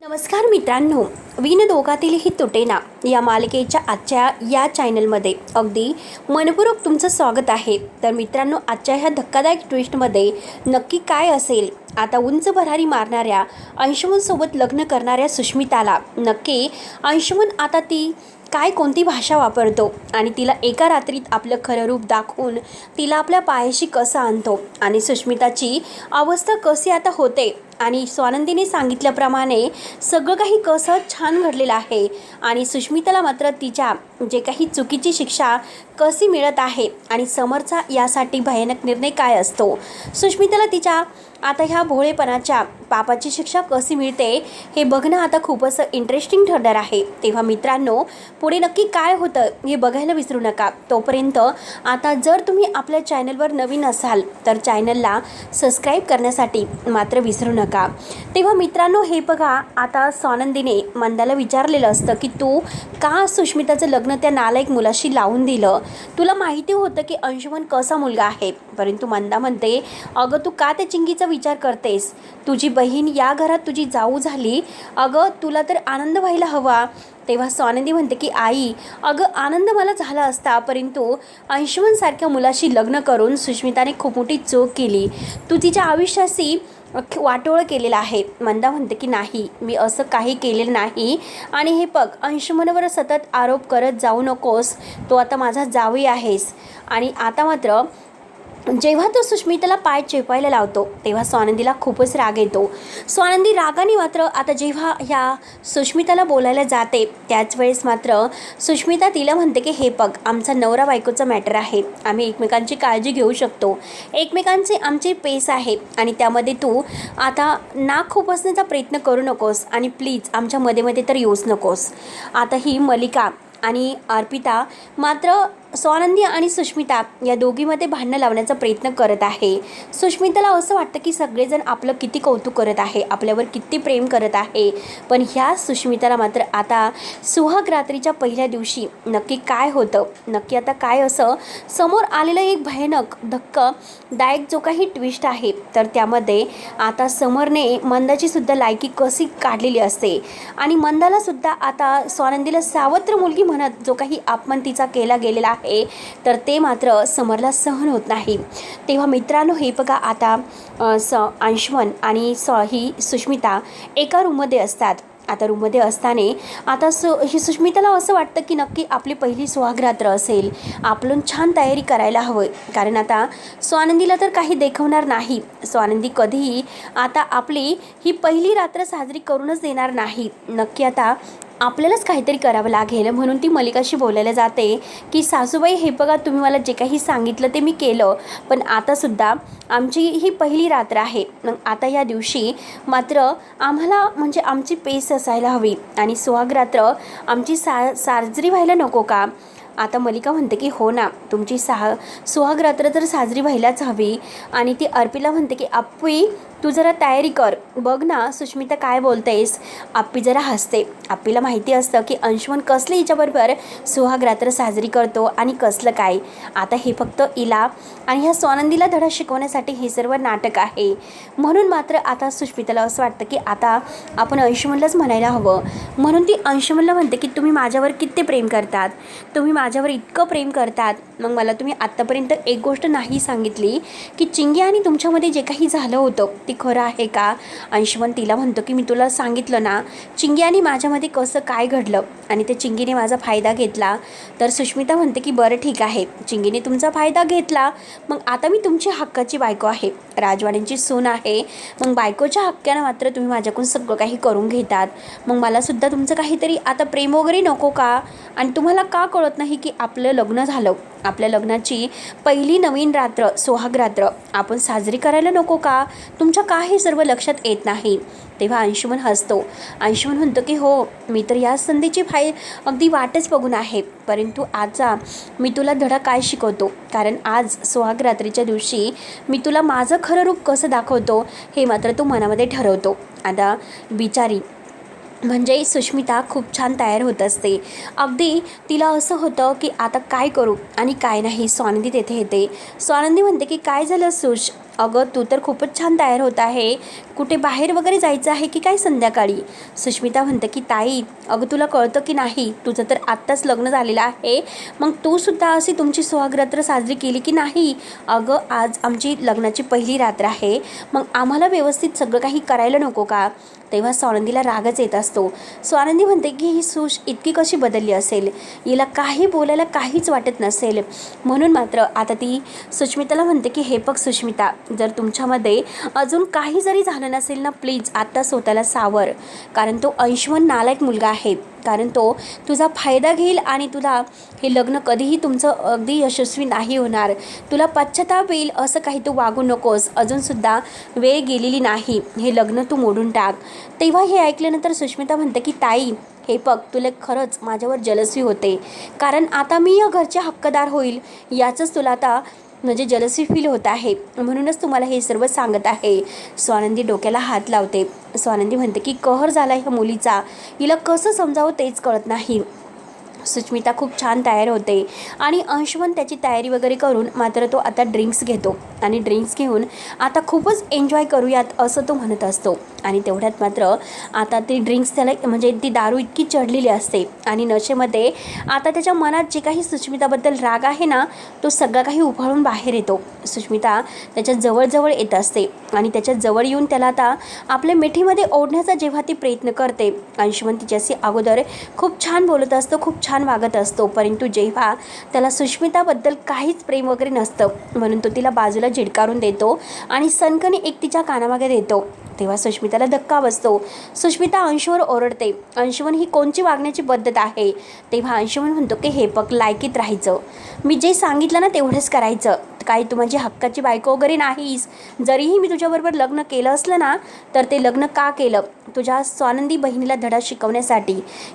नमस्कार मित्रांनो, विण दोघातीलही तुटेना या मालिकेच्या आजच्या या चॅनलमध्ये अगदी मनपूर्वक तुमचं स्वागत आहे। तर मित्रांनो, आजच्या ह्या धक्कादायक ट्विस्टमध्ये नक्की काय असेल? आता उंच भरारी मारणाऱ्या अंशुमनसोबत लग्न करणाऱ्या सुष्मिताला नक्की अंशुमन आता ती काय कोणती भाषा वापरतो आणि तिला एका रात्रीत आपलं खरं रूप दाखवून तिला आपल्या पायाशी कसं आणतो आणि सुष्मिताची अवस्था कशी आता होते आणि स्वानंदीने सांगितल्याप्रमाणे सगळं काही कसं छान घडलेलं आहे आणि सुष्मिताला मात्र तिच्या जे काही चुकीची शिक्षा कशी मिळत आहे आणि समोरचा यासाठी भयानक निर्णय काय असतो, सुष्मिताला तिच्या आता ह्या भोळेपणाच्या पापाची शिक्षा कशी मिळते हे बघणं आता खूपच इंटरेस्टिंग ठरणार आहे। तेव्हा मित्रांनो, पुढे नक्की काय होतं हे बघायला विसरू नका। तोपर्यंत आता जर तुम्ही आपल्या चॅनलवर नवीन असाल तर चॅनलला सबस्क्राईब करण्यासाठी मात्र विसरू नका। तेव्हा मित्रांनो, हे बघा, आता स्वानंदीने मंदाला विचारलेलं असतं की तू का सुष्मिताचं लग्न त्या नालायक मुलाशी लावून दिलं? तुला माहिती होतं की अंशुमन कसा मुलगा आहे, परंतु मंदा म्हणते अगं तू का त्या चिंगीचा विचार करतेस? तुझी बहीण या घरात तुझी जाऊ झाली, अगं तुला तर आनंद व्हायला हवा। तेव्हा स्वानंदी म्हणते की आई, अगं आनंद मला झाला असता, परंतु अंशुमनसारख्या मुलाशी लग्न करून सुष्मिताने खूप मोठी चूक केली। तू तिच्या आयुष्याशी वाटोळं केलेलं आहे। मंदा म्हणते की नाही, मी असं काही केलेलं नाही आणि हे बघ, अंशुमनवर सतत आरोप करत जाऊ नकोस, तो आता माझा जावई आहेस। आणि आता मात्र जेव्हा तो सुष्मिताला पाय चेपायला लावतो तेव्हा स्वानंदीला खूपच राग येतो। स्वानंदी रागाने मात्र आता जेव्हा ह्या सुष्मिताला बोलायला जाते त्याच वेळेस मात्र सुष्मिता तिला म्हणते की हे बघ, आमचा नवरा बायकोचा मॅटर आहे, आम्ही एकमेकांची काळजी घेऊ शकतो, एकमेकांचे आमचे पेस आहे आणि त्यामध्ये तू आता नाक खुपसण्याचा प्रयत्न करू नकोस आणि प्लीज आमच्या मध्ये तर येऊच नकोस। आता ही मलिका आणि अर्पिता मात्र स्वानंदी आणि सुष्मिता या दोघीमध्ये भांडणं लावण्याचा प्रयत्न करत आहे। सुष्मिताला असं वाटतं की सगळेजण आपलं किती कौतुक करत आहे, आपल्यावर किती प्रेम करत आहे, पण ह्या सुष्मिताला मात्र आता सुहाग रात्रीच्या पहिल्या दिवशी नक्की काय होतं, नक्की आता काय असं समोर आलेलं एक भयानक धक्कादायक जो काही ट्विस्ट आहे, तर त्यामध्ये आता समरने मंदाची सुद्धा लायकी कशी काढलेली असते आणि मंदाला सुद्धा आता स्वानंदीला सावत्र मुलगी म्हणत जो काही अपमान तिचा केला गेलेला आहे तर ते मात्र समरला सहन होत नाही। तेव्हा मित्रांनो, हे बघा, आता अंशुमन आणि ही सुष्मिता एका रूममध्ये असतात। आता रूममध्ये असताना आता ही सुष्मिताला असं वाटतं की नक्की आपली पहिली सुहागरात्र असेल, आपण छान तयारी करायला हवं, कारण आता स्वानंदीला तर काही देखवणार नाही, स्वानंदी कधीही आता आपली ही पहिली रात्र साजरी करूनच देणार नाही, नक्की आता आपल्यालाच काहीतरी करावं लागेल। म्हणून ती मलिकाशी बोलायला जाते की सासूबाई, हे बघा, तुम्ही मला जे काही सांगितलं ते मी केलं, पण आतासुद्धा आमची ही पहिली रात्र आहे, मग आता या दिवशी मात्र आम्हाला म्हणजे आमची पेस असायला हवी आणि सुहागरात्र आमची साजरी व्हायला नको का? आता मलिका म्हणते की हो ना, तुमची सुहागरात्र तर साजरी व्हायलाच हवी। आणि ती अर्पिला म्हणते की आप्पी तू जरा तयारी कर, बघ ना सुष्मिता काय बोलतेस। आप्पी जरा हसते, आप्पीला माहिती असतं की अंशुमन कसलं हिच्याबरोबर सुहागरात्र साजरी करतो आणि कसलं काय। आता हे फक्त इला आणि ह्या स्वानंदीला धडा शिकवण्यासाठी हे सर्व नाटक आहे। म्हणून मात्र आता सुष्मिताला असं वाटतं की आता आपण अंशुमनलाच म्हणायला हवं। म्हणून ती अंशुमनला म्हणते की तुम्ही माझ्यावर किती प्रेम करतात, तुम्ही माझ्यावर इतकं प्रेम करतात, मग मला तुम्ही आत्तापर्यंत एक गोष्ट नाही सांगितली की चिंगी आणि तुमच्यामध्ये जे काही झालं होतं ते खरं आहे का? अंशुमन तिला म्हणतो की मी तुला सांगितलं ना, चिंगी आणि माझ्यामध्ये कसं काय घडलं आणि त्या चिंगीने माझा फायदा घेतला। तर सुष्मिता म्हणते की बरं ठीक आहे, चिंगीने तुमचा फायदा घेतला, मग आता मी तुमची हक्काची बायको आहे, राजवाड्यांची सून आहे, मग बायकोच्या हक्कानं मात्र तुम्ही माझ्याकडून सगळं काही करून घेतात, मग मला सुद्धा तुमचं काहीतरी आता प्रेम वगैरे नको का? आणि तुम्हाला का कळत नाही की आपलं लग्न झालं, आपल्या लग्नाची पहिली नवीन रात्र सुहागरात्र आपण साजरी करायला नको का? तुमच्या का हे सर्व लक्षात येत नाही? तेव्हा अंशुमन हसतो, अंशुमन म्हणतो की हो, मी तर या संधीची अगदी वाटच बघून आहे, परंतु आजचा मी तुला धडा काय शिकवतो, कारण आज सुहागरात्रीच्या दिवशी मी तुला माझं खरं रूप कसं दाखवतो हे मात्र तू मनामध्ये ठरवतो। आता बिचारी म्हणजे सुष्मिता खूप छान तयार होत असते, अगदी तिला असं होतं की आता काय करू आणि काय नाही। स्वानंदी तेथे येते, स्वानंदी म्हणते की काय झालं सुश, अगं तू तर खूपच छान तयार होत आहे, कुठे बाहेर वगैरे जायचं आहे की काय संध्याकाळी? सुष्मिता म्हणते की ताई अगं तुला कळतं की नाही, तुझं तर आत्ताच लग्न झालेलं आहे, मग तू सुद्धा अशी तुमची सुहागरात्र साजरी केली की नाही? अगं आज आमची लग्नाची पहिली रात्र आहे, मग आम्हाला व्यवस्थित सगळं काही करायला नको का? तेव्हा स्वानंदीला रागच येत असतो. स्वानंदी म्हणते की ही सूश इतकी कशी बदलली असेल, हिला काही बोलायला काहीच वाटत नसेल. म्हणून मात्र आता ती सुष्मिताला म्हणते की हे बघ सुष्मिता, जर तुमच्यामध्ये अजून काही जरी झालं नसेल ना, प्लीज आत्ता स्वतःला सावर, कारण तो अंशुमन नालायक मुलगा आहे. कारण तो तुझा फायदा घेईल आणि तुला हे लग्न कधीही तुमचं अगदी यशस्वी नाही होणार. तुला पश्चाताप येईल असं काही तू वागू नकोस. अजूनसुद्धा वेळ गेलेली नाही, हे लग्न तू मोडून टाक. तेव्हा हे ऐकल्यानंतर सुष्मिता म्हणते की ताई हे बघ, तुला खरंच माझ्यावर जलसी होते, कारण आता मी या घरचे हक्कदार होईल याचंच तुला आता म्हणजे जलसी फील होत आहे, म्हणूनच तुम्हाला हे सर्व सांगत आहे. स्वानंदी डोक्याला हात लावते. स्वानंदी म्हणते की कहर झाला ह्या मुलीचा, हिला कसं समजावं तेच कळत नाही. सुष्मिता खूप छान तयार होते आणि अंशुमन त्याची तयारी वगैरे करून मात्र तो आता ड्रिंक्स घेतो आणि ड्रिंक्स घेऊन आता खूपच एन्जॉय करूयात असं तो म्हणत असतो. आणि तेवढ्यात मात्र आता ती ड्रिंक्स त्याला म्हणजे ती दारू इतकी चढलेली असते आणि नशेमध्ये आता त्याच्या मनात जे काही सुष्मिताबद्दल राग आहे ना, तो सगळा काही उफाळून बाहेर येतो. सुष्मिता त्याच्या जवळजवळ येत असते आणि त्याच्या जवळ येऊन त्याला आता आपल्या मिठीमध्ये ओढण्याचा जेव्हा ती प्रयत्न करते, अंशुमन तिच्याशी अगोदर खूप छान बोलत असतो, खूप छान वागत असतो, परंतु जेव्हा त्याला सुष्मिताबद्दल काहीच प्रेम वगैरे नसतं म्हणून तो तिला बाजूला झिडकारून देतो आणि सनकने एक तिच्या कानामागे देतो. तेव्हा सुष्मिताला धक्का बसतो. सुष्मिता अंशुवर ओरडते, अंशुमन ही कोणची वागण्याची पद्धत आहे? तेव्हा अंशुमन म्हणतो की हे बघ, लायकीत राहायचं, मी जे सांगितलं ना तेवढंच करायचं, काही तू माझी हक्काची बायको वगैरे नाहीस. जरीही मी तुझ्याबरोबर लग्न केलं असलं ना, तर ते लग्न का केलं? तुझ्या स्वानंदी बहिणीला धडा शिकवण्यासाठी,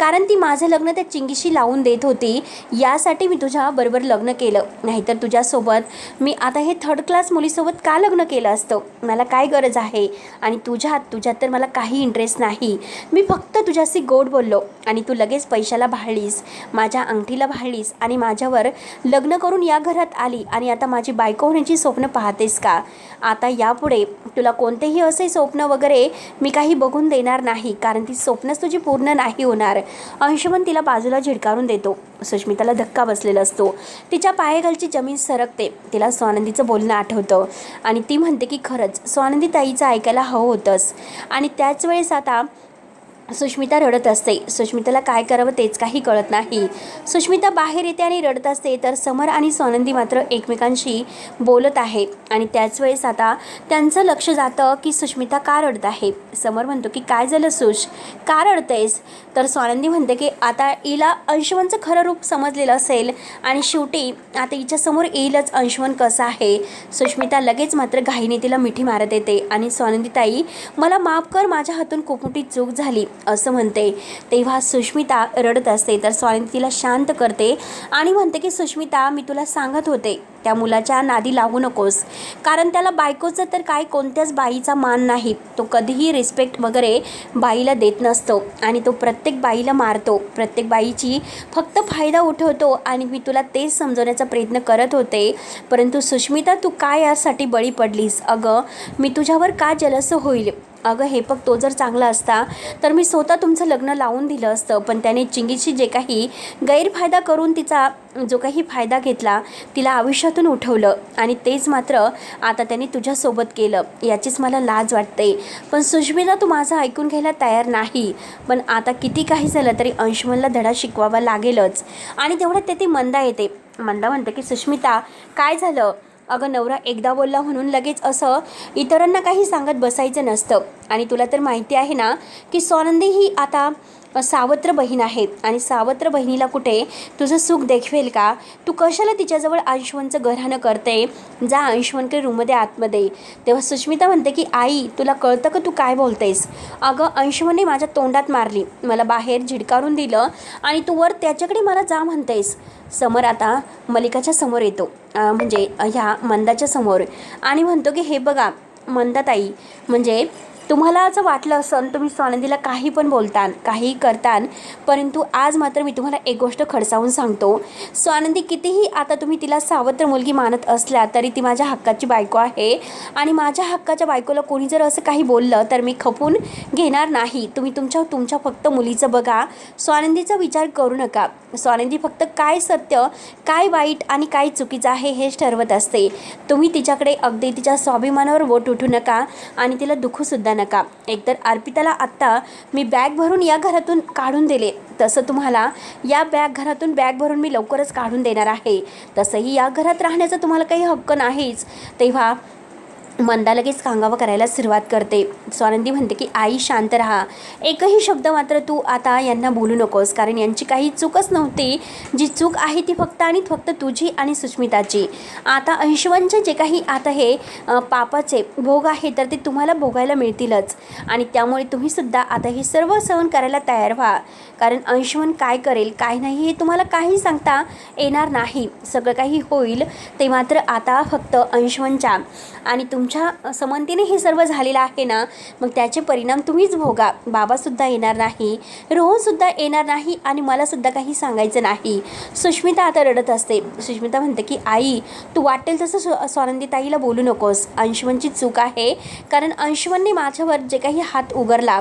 कारण ती माझं लग्न त्या चिंगीशी लावून देत होती, यासाठी मी तुझ्याबरोबर लग्न केलं. नाहीतर तुझ्यासोबत मी आता हे थर्ड क्लास मुलीसोबत का लग्न केलं असतं? मला काय गरज आहे? आणि तुझ्यात तर मला काही इंटरेस्ट नाही. मी फक्त तुझ्याशी गोड बोललो आणि तू लगेच पैशाला भाळलीस, माझ्या अंगठीला भाळलीस आणि माझ्यावर लग्न करून या घरात आली आणि आता माझी बायको होण्याची स्वप्न पाहतेस का? आता यापुढे तुला कोणतेही असे स्वप्न वगैरे मी काही बघून देणार नाही, कारण ती स्वप्नच तुझी पूर्ण नाही होणार. अंशुमन तिला बाजूला झिडकारून देतो. सुष्मिताला धक्का बसलेला असतो. तिच्या पायाखालची जमीन सरकते. तिला स्वानंदीचं बोलणं आठवतं आणि ती म्हणते की खरंच स्वानंदी ताईचं ऐकायला हवं होतंच. आणि त्याच वेळेस आता सुष्मिता रडत असते. सुष्मिताला काय करावं तेच काही कळत नाही. सुष्मिता बाहेर येते आणि रडत असते, तर समर आणि स्वानंदी मात्र एकमेकांशी बोलत आहे आणि त्याच वेळेस आता त्यांचं लक्ष जातं की सुष्मिता का रडत आहे. समर म्हणतो की काय झालं सुश, का रडतेस? तर स्वानंदी म्हणते की आता हिला अंशुमनचं खरं रूप समजलेलं असेल आणि शेवटी आता हिच्यासमोर येईलच अंशुमन कसं आहे. सुष्मिता लगेच मात्र घाईने तिला मिठी मारत येते आणि स्वानंदी ताई मला माफ कर, माझ्या हातून खूप मोठी चूक झाली असं म्हणते. तेव्हा सुष्मिता रडत असते, तर स्वानंदी तिला शांत करते आणि म्हणते की सुष्मिता, मी तुला सांगत होते त्या मुलाच्या नादी लागू नकोस, कारण त्याला बायकोचं तर काय कोणत्याच बाईचा मान नाही, तो कधीही रिस्पेक्ट वगैरे बाईला देत नसतो आणि तो प्रत्येक बाईला मारतो, प्रत्येक बाईची फक्त फायदा उठवतो आणि मी तुला तेच समजवण्याचा प्रयत्न करत होते, परंतु सुष्मिता तू काय यासाठी बळी पडलीस? अगं मी तुझ्यावर का जलस होईल? अगं हे बघ, तो जर चांगला असता तर मी स्वतः तुमचं लग्न लावून दिलं असतं, पण त्याने चिंगीची जे काही गैरफायदा करून तिचा जो काही फायदा घेतला, तिला आयुष्यातून उठवलं आणि तेच मात्र आता त्याने तुझ्यासोबत केलं, याचीच मला लाज वाटते. पण सुष्मिता तू माझं ऐकून घ्यायला तयार नाही, पण आता किती काही झालं तरी अंशुमनला धडा शिकवावा लागेलच. आणि तेवढ्यात तेथे मंदा येते. मंदा म्हणते की सुष्मिता काय झालं? अगं नवरा एकदा बोलला म्हणून लगेच असं इतरांना काही सांगत बसायचं नसतं. आणि तुला तर माहिती आहे ना की स्वानंदी ही आता सावत्र बहीण आहे आणि सावत्र बहिणीला कुठे तुझं सुख देखवेल का? तू कशाला तिच्याजवळ अंशुमनचं घराणं करते? जा अंशुमनकडे रूममध्ये आतमध्ये. तेव्हा सुष्मिता म्हणते की आई तुला कळतं का तू काय बोलतेस? अगं अंशुमनने माझ्या तोंडात मारली, मला बाहेर झिडकारून दिलं आणि तू वर त्याच्याकडे मला जा म्हणतेस. समर आता मलिकाच्या समोर येतो, म्हणजे ह्या मंदाच्या समोर, आणि म्हणतो की हे बघा मंदाताई, म्हणजे तुम्हाला असं वाटलं असन तुम्ही स्वानंदीला काही पण बोलतान, काहीही करतान, परंतु आज मात्र मी तुम्हाला एक गोष्ट खडसावून सांगतो. स्वानंदी कितीही आता तुम्ही तिला सावत्र मुलगी मानत असल्या तरी ती माझ्या हक्काची बायको आहे आणि माझ्या हक्काच्या बायकोला कोणी जर असं काही बोललं तर मी खपून घेणार नाही. तुम्ही तुमच्या फक्त मुलीचं बघा, स्वानंदीचा विचार करू नका. स्वानंदी फक्त काय सत्य, काय वाईट आणि काय चुकीचं आहे हेच ठरवत असते. तुम्ही तिच्याकडे अगदी तिच्या स्वाभिमानावर बोट उठू नका आणि तिला दुखूसुद्धा नका. एकतर अर्पिताला आत्ता मी बॅग भरून या घरातून काढून दिले, तसं तुम्हाला या घरातून बॅग भरून मी लवकरच काढून देणार आहे. तसंही या घरात राहण्याचा तुम्हाला काही हक्क नाहीच. तेव्हा मंदा लगेच कांगावा करायला सुरुवात करते. स्वानंदी म्हणते की आई शांत राहा, एकही शब्द मात्र तू आता यांना बोलू नकोस, कारण यांची काही चूकच नव्हती. जी चूक आहे ती फक्त आणि फक्त तुझी आणि सुष्मिताची. आता अंशवनचे जे काही आता हे पापाचे भोग आहे तर ते तुम्हाला भोगायला मिळतीलच आणि त्यामुळे तुम्हीसुद्धा आता हे सर्व सहन करायला तयार व्हा. कारण अंशवन काय करेल काय नाही हे तुम्हाला काही सांगता येणार नाही. सगळं काही होईल ते मात्र आता फक्त अंशवनच्या आणि तुमच्या संमतीने हे सर्व झालेलं आहे ना, मग त्याचे परिणाम तुम्हीच भोगा. बाबासुद्धा येणार नाही, रोहनसुद्धा येणार नाही आणि मलासुद्धा काही सांगायचं नाही. सुष्मिता आता रडत असते. सुष्मिता म्हणते की आई तू वाटेल तसं स्वानंदी ताईला बोलू नकोस. अंशवनची चूक आहे, कारण अंशवनने माझ्यावर जे काही हात उगारला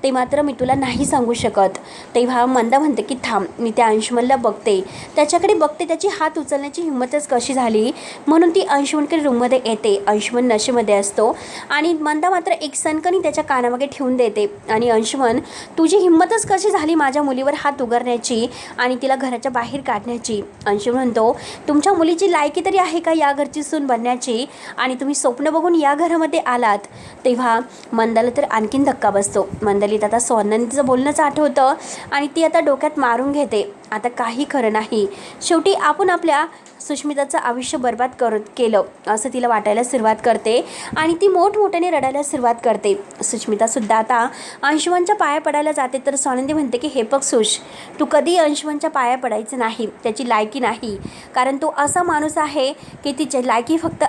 ते मात्र मी तुला नाही सांगू शकत. तेव्हा मंदा म्हणते की थांब, मी त्या अंशवनला बघते, त्याच्याकडे बघते त्याची हात उचलण्याची हिंमतच कशी झाली. म्हणून ती अंशवनकडे रूममध्ये येते. अंशवन नशेमध्ये असतो आणि मंदा मात्र एक सनकणी त्याच्या कानामागे ठेवून देते. आणि अंशवन तुझी हिंमतच कशी झाली माझ्या मुलीवर हात उगारण्याची आणि तिला घराच्या बाहेर काढण्याची. अंशवन म्हणतो तुमच्या मुलीची लायकी तरी आहे का या घरची सून बनण्याची, आणि तुम्ही स्वप्न बघून या घरामध्ये आलात. तेव्हा मंदाला तर आणखीन धक्का बसतो. मंदालीत आता स्वानंदीचं बोलणंच आठवतं आणि ती आता डोक्यात मारून घेते. आता काही खरं नाही, शेवटी आपण आपल्या सुष्मिताचं आयुष्य बर्बाद केलं असं तिला वाटायला सुरुवात करते आणि ती मोठमोठ्याने रडायला सुरुवात करते. सुष्मितासुद्धा आता अंशवनच्या पाया पडायला जाते तर स्वानंदी म्हणते की हे बघ सुश, तू कधी अंशवनच्या पाया पडायचं नाही, त्याची लायकी नाही. कारण तो असा माणूस आहे की तिची लायकी फक्त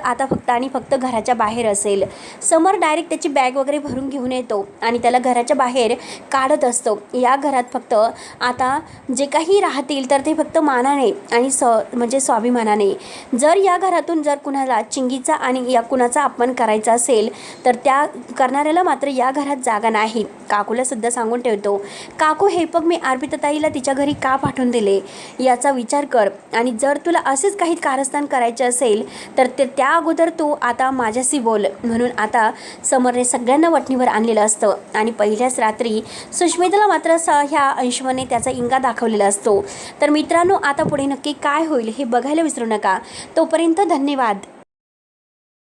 आणि फक्त घराच्या बाहेर असेल. समर डायरेक्ट त्याची बॅग वगैरे भरून घेऊन येतो आणि त्याला घराच्या बाहेर काढत असतो. या घरात फक्त आता जे काही राहतील तर ते फक्त मानाने आणि म्हणजे स्वाभिमानाने. जर या घरातून जर कुणाला चिंगीचा आणि या कुणाचा अपमान करायचा असेल तर त्या करणाऱ्याला मात्र या घरात जागा नाही. काकूला सुद्धा सांगून ठेवतो, काकू हे बघ मी अर्पिताताईला तिच्या घरी का पाठवून दिले याचा विचार कर, आणि जर तुला असेच काही कारस्थान करायचे असेल तर त्या अगोदर तू आता माझ्याशी बोल. म्हणून आता समरने सगळ्यांना वठणीवर आणलेलं असतं आणि पहिल्याच रात्री सुष्मिताला मात्र ह्या अंशवने त्याचा इंगा दाखवलेला असतो. तर मित्रांनो आता पुढे नक्की काय होईल हे बघायला विसरू नका. तोपर्यंत धन्यवाद.